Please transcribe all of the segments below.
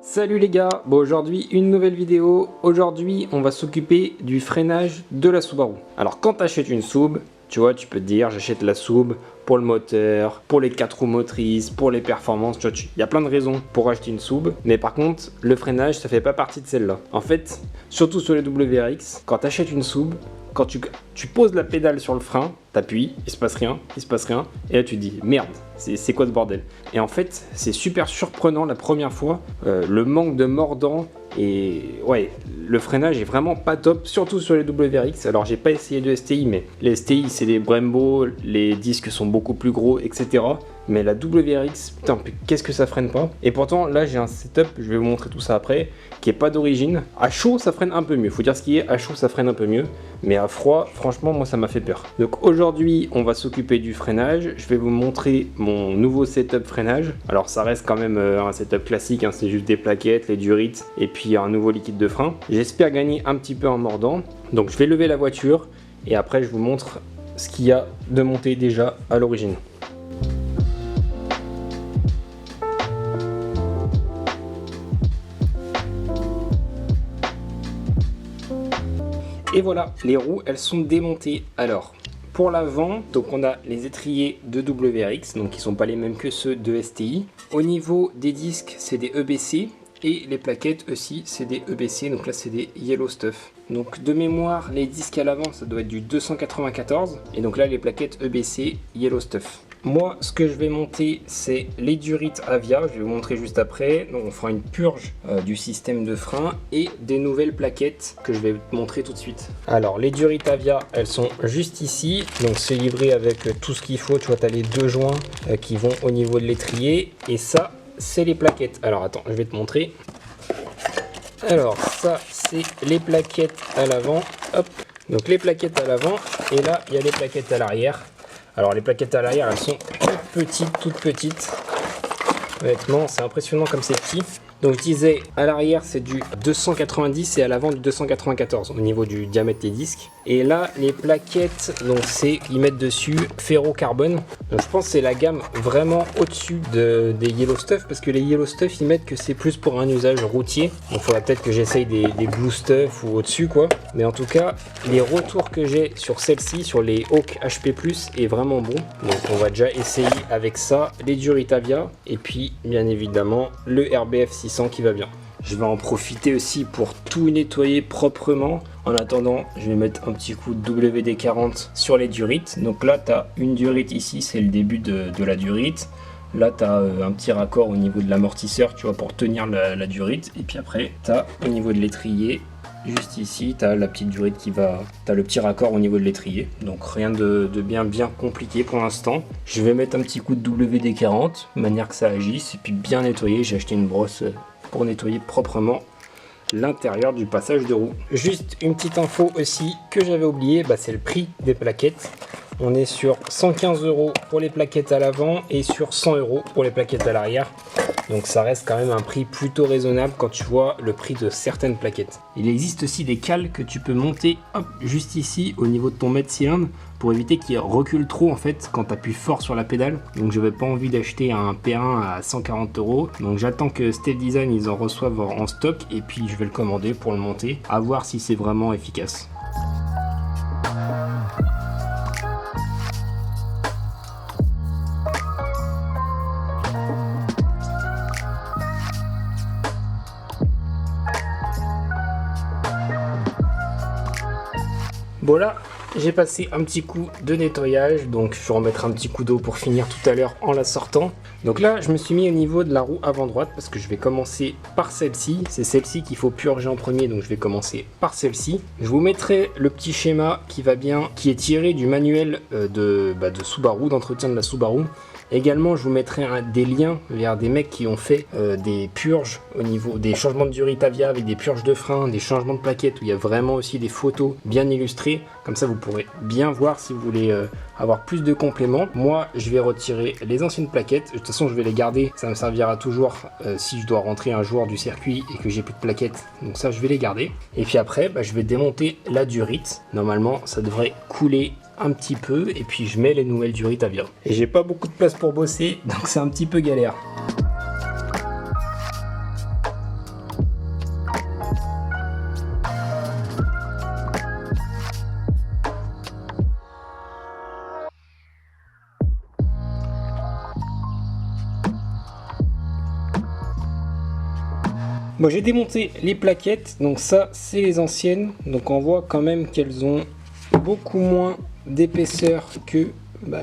Salut les gars, bon aujourd'hui une nouvelle vidéo. Aujourd'hui on va s'occuper du freinage de la Subaru. Alors quand tu achètes une Sub, tu vois, tu peux te dire j'achète la Sub pour le moteur, pour les 4 roues motrices, pour les performances, tu vois, il y a plein de raisons pour acheter une Sub, mais par contre le freinage ça fait pas partie de celle-là. En fait, surtout sur les WRX, quand tu achètes une Sub, quand tu poses la pédale sur le frein, t'appuies, il se passe rien, et là tu te dis merde, c'est quoi ce bordel? Et en fait, c'est super surprenant la première fois, le manque de mordant, et ouais, le freinage est vraiment pas top, surtout sur les WRX. Alors j'ai pas essayé de STI, mais les STI c'est des Brembo, les disques sont beaucoup plus gros, etc. Mais la WRX, putain, qu'est-ce que ça freine pas. Et pourtant, là, j'ai un setup, je vais vous montrer tout ça après, qui est pas d'origine. À chaud, ça freine un peu mieux. Faut dire ce qui est, à chaud, ça freine un peu mieux. Mais à froid, franchement, moi, ça m'a fait peur. Donc aujourd'hui, on va s'occuper du freinage. Je vais vous montrer mon nouveau setup freinage. Alors, ça reste quand même un setup classique, hein, c'est juste des plaquettes, les durites, et puis un nouveau liquide de frein. J'espère gagner un petit peu en mordant. Donc, je vais lever la voiture, et après, je vous montre ce qu'il y a de monté déjà à l'origine. Et voilà, les roues, elles sont démontées. Alors, pour l'avant, donc on a les étriers de WRX, donc qui sont pas les mêmes que ceux de STI. Au niveau des disques, c'est des EBC. Et les plaquettes aussi, c'est des EBC, donc là c'est des Yellow Stuff. Donc de mémoire, les disques à l'avant, ça doit être du 294. Et donc là, les plaquettes EBC Yellow Stuff. Moi, ce que je vais monter, c'est les durites Avia. Je vais vous montrer juste après. Donc, on fera une purge du système de frein et des nouvelles plaquettes que je vais te montrer tout de suite. Alors, les durites Avia, elles sont juste ici. Donc, c'est livré avec tout ce qu'il faut. Tu vois, tu as les deux joints qui vont au niveau de l'étrier. Et ça, c'est les plaquettes. Alors, attends, je vais te montrer. Alors, ça, c'est les plaquettes à l'avant. Hop. Donc, les plaquettes à l'avant. Et là, il y a les plaquettes à l'arrière. Alors les plaquettes à l'arrière, elles sont toutes petites. Honnêtement, c'est impressionnant comme c'est petit. Donc je disais, à l'arrière c'est du 290 et à l'avant du 294 au niveau du diamètre des disques. Et là, les plaquettes, donc c'est, ils mettent dessus ferrocarbone. Donc je pense que c'est la gamme vraiment au-dessus des Yellow Stuff, parce que les Yellow Stuff, ils mettent que c'est plus pour un usage routier. Donc il faudra peut-être que j'essaye des Blue Stuff ou au-dessus quoi. Mais en tout cas, les retours que j'ai sur celle-ci, sur les Hawk HP+, est vraiment bon. Donc on va déjà essayer avec ça, les durites Avia, et puis bien évidemment le RBF 600 qui va bien. Je vais en profiter aussi pour tout nettoyer proprement. En attendant, je vais mettre un petit coup de WD-40 sur les durites. Donc là, tu as une durite ici, c'est le début de la durite. Là, tu as un petit raccord au niveau de l'amortisseur, tu vois, pour tenir la durite. Et puis après, tu as au niveau de l'étrier, juste ici, tu as la petite durite qui va... Tu as le petit raccord au niveau de l'étrier. Donc rien de bien compliqué pour l'instant. Je vais mettre un petit coup de WD-40, de manière que ça agisse. Et puis bien nettoyer, j'ai acheté une brosse pour nettoyer proprement l'intérieur du passage de roue. Juste une petite info aussi que j'avais oublié, c'est le prix des plaquettes. On est sur 115 € pour les plaquettes à l'avant et sur 100 € pour les plaquettes à l'arrière. Donc ça reste quand même un prix plutôt raisonnable quand tu vois le prix de certaines plaquettes. Il existe aussi des cales que tu peux monter hop, juste ici au niveau de ton mètre cylindre pour éviter qu'il recule trop en fait quand tu appuies fort sur la pédale. Donc je n'avais pas envie d'acheter un P1 à 140 €. Donc j'attends que Steel Design ils en reçoivent en stock et puis je vais le commander pour le monter, à voir si c'est vraiment efficace. Bon là, j'ai passé un petit coup de nettoyage, donc je vais remettre un petit coup d'eau pour finir tout à l'heure en la sortant. Donc là, je me suis mis au niveau de la roue avant droite parce que je vais commencer par celle-ci. C'est celle-ci qu'il faut purger en premier, donc je vais commencer par celle-ci. Je vous mettrai le petit schéma qui va bien, qui est tiré du manuel de Subaru, d'entretien de la Subaru. Également, je vous mettrai des liens vers des mecs qui ont fait des purges au niveau des changements de durite Avia avec des purges de frein, des changements de plaquettes où il y a vraiment aussi des photos bien illustrées. Comme ça, vous pourrez bien voir si vous voulez avoir plus de compléments. Moi, je vais retirer les anciennes plaquettes. De toute façon, je vais les garder. Ça me servira toujours si je dois rentrer un jour du circuit et que j'ai plus de plaquettes. Donc ça, je vais les garder. Et puis après, je vais démonter la durite. Normalement, ça devrait couler un petit peu et puis je mets les nouvelles durites Avia. Et j'ai pas beaucoup de place pour bosser, donc c'est un petit peu galère. Bon, j'ai démonté les plaquettes, donc ça c'est les anciennes, donc on voit quand même qu'elles ont beaucoup moins d'épaisseur que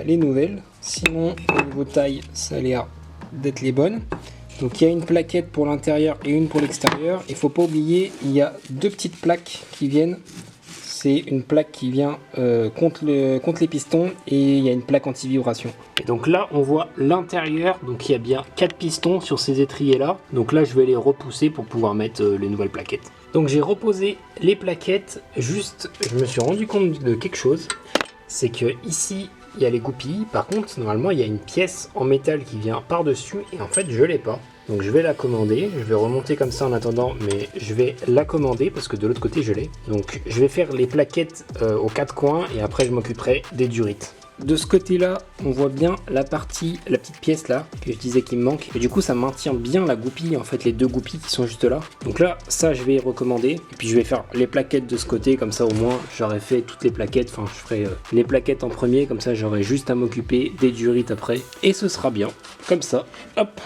les nouvelles. Sinon au niveau taille ça a l'air d'être les bonnes. Donc il y a une plaquette pour l'intérieur et une pour l'extérieur. Il faut pas oublier, il y a deux petites plaques qui viennent. C'est une plaque qui vient contre les pistons et il y a une plaque anti-vibration. Et donc là on voit l'intérieur, donc il y a bien 4 pistons sur ces étriers là. Donc là je vais les repousser pour pouvoir mettre les nouvelles plaquettes. Donc j'ai reposé les plaquettes, juste je me suis rendu compte de quelque chose. C'est que ici il y a les goupilles, par contre normalement il y a une pièce en métal qui vient par dessus et en fait je l'ai pas. Donc je vais la commander, je vais remonter comme ça en attendant, mais je vais la commander parce que de l'autre côté je l'ai. Donc je vais faire les plaquettes aux 4 coins et après je m'occuperai des durites. De ce côté là, on voit bien la petite pièce là, que je disais qu'il me manque. Et du coup ça maintient bien la goupille, en fait les deux goupilles qui sont juste là. Donc là, ça je vais recommander. Et puis je vais faire les plaquettes de ce côté, comme ça au moins j'aurai fait toutes les plaquettes. Enfin je ferai les plaquettes en premier, comme ça j'aurai juste à m'occuper des durites après. Et ce sera bien, comme ça, hop.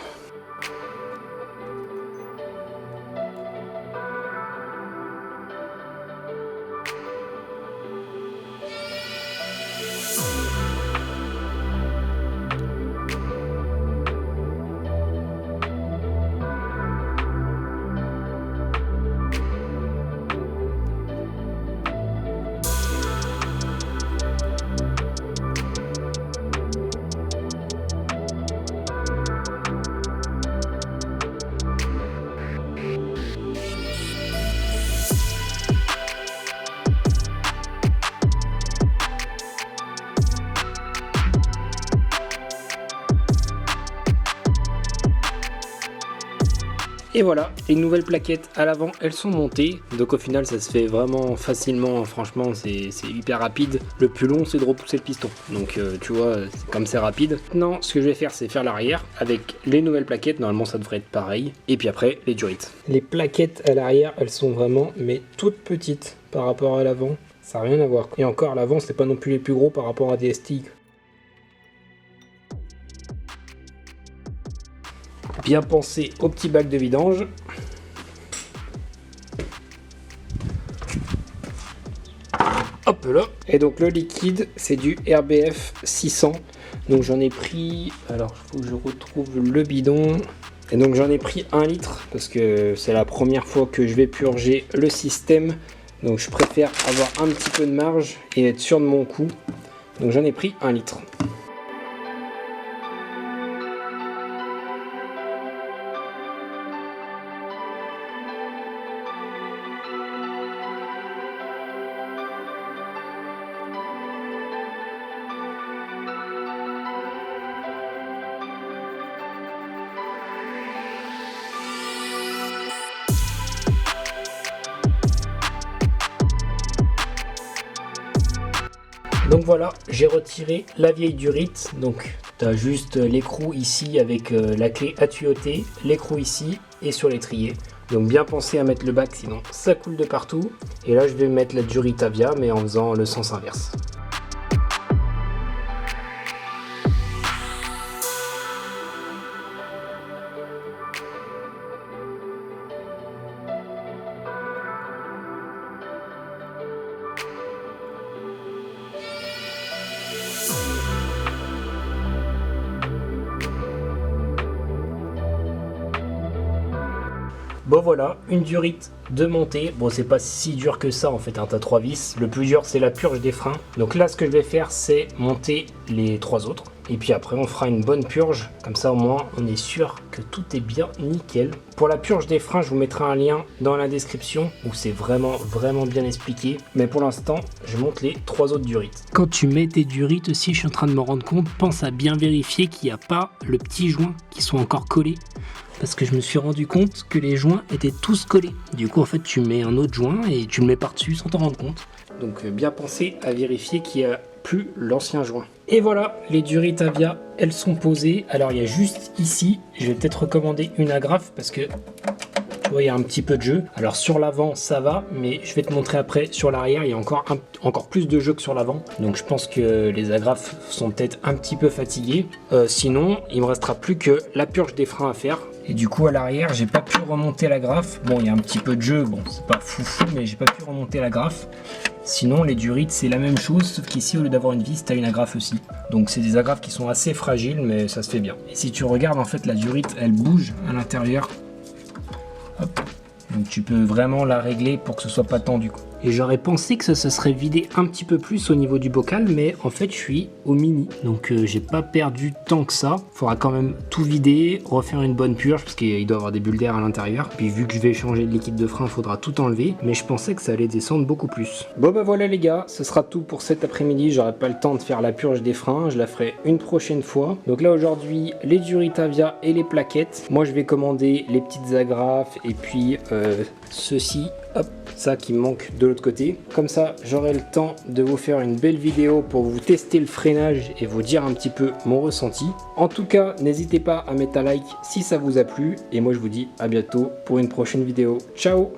Et voilà, les nouvelles plaquettes à l'avant, elles sont montées. Donc au final, ça se fait vraiment facilement. Franchement, c'est hyper rapide. Le plus long, c'est de repousser le piston. Donc tu vois, comme c'est rapide. Maintenant, ce que je vais faire, c'est faire l'arrière avec les nouvelles plaquettes. Normalement, ça devrait être pareil. Et puis après, les durites. Les plaquettes à l'arrière, elles sont vraiment mais toutes petites par rapport à l'avant. Ça n'a rien à voir. Et encore, l'avant, c'est pas non plus les plus gros par rapport à des STI. Bien penser au petit bac de vidange. Hop là. Et donc le liquide, c'est du RBF 600. Donc j'en ai pris, alors il faut que je retrouve le bidon. Et donc j'en ai pris 1 litre parce que c'est la première fois que je vais purger le système. Donc je préfère avoir un petit peu de marge et être sûr de mon coup. Donc j'en ai pris 1 litre. Donc voilà, j'ai retiré la vieille durite. Donc tu as juste l'écrou ici avec la clé à tuyauter, l'écrou ici et sur l'étrier. Donc bien penser à mettre le bac, sinon ça coule de partout. Et là je vais mettre la durite Avia mais en faisant le sens inverse. Bon voilà, une durite de montée. Bon c'est pas si dur que ça en fait, hein, t'as 3 vis. Le plus dur c'est la purge des freins. Donc là ce que je vais faire c'est monter les 3 autres. Et puis après on fera une bonne purge. Comme ça au moins on est sûr que tout est bien nickel. Pour la purge des freins je vous mettrai un lien dans la description où c'est vraiment bien expliqué. Mais pour l'instant je monte les 3 autres durites. Quand tu mets tes durites aussi, je suis en train de me rendre compte, pense à bien vérifier qu'il n'y a pas le petit joint qui soit encore collé. Parce que je me suis rendu compte que les joints étaient tous collés. Du coup en fait tu mets un autre joint et tu le mets par dessus sans t'en rendre compte. Donc bien penser à vérifier qu'il n'y a plus l'ancien joint. Et voilà, les durites Avia, elles sont posées. Alors il y a juste ici, je vais peut-être recommander une agrafe parce que tu vois il y a un petit peu de jeu. Alors sur l'avant ça va, mais je vais te montrer après sur l'arrière, il y a encore plus de jeu que sur l'avant. Donc je pense que les agrafes sont peut-être un petit peu fatiguées. Sinon il me restera plus que la purge des freins à faire. Et du coup à l'arrière j'ai pas pu remonter la grafe. Bon, il y a un petit peu de jeu, bon c'est pas foufou, mais j'ai pas pu remonter la grafe. Sinon les durites c'est la même chose, sauf qu'ici au lieu d'avoir une vis, t'as une agrafe aussi. Donc c'est des agrafes qui sont assez fragiles, mais ça se fait bien. Et si tu regardes en fait la durite elle bouge à l'intérieur. Hop. Donc tu peux vraiment la régler pour que ce soit pas tendu. Et j'aurais pensé que ça se serait vidé un petit peu plus au niveau du bocal, mais en fait je suis au mini. Donc j'ai pas perdu tant que ça. Faudra quand même tout vider, refaire une bonne purge, parce qu'il doit y avoir des bulles d'air à l'intérieur. Puis vu que je vais changer de liquide de frein, faudra tout enlever. Mais je pensais que ça allait descendre beaucoup plus. Bon bah voilà les gars, ce sera tout pour cet après-midi. J'aurai pas le temps de faire la purge des freins, je la ferai une prochaine fois. Donc là aujourd'hui, les Duritavia et les plaquettes. Moi je vais commander les petites agrafes et puis ceci. Hop, ça qui me manque de l'autre côté. Comme ça, j'aurai le temps de vous faire une belle vidéo pour vous tester le freinage et vous dire un petit peu mon ressenti. En tout cas, n'hésitez pas à mettre un like si ça vous a plu. Et moi, je vous dis à bientôt pour une prochaine vidéo. Ciao!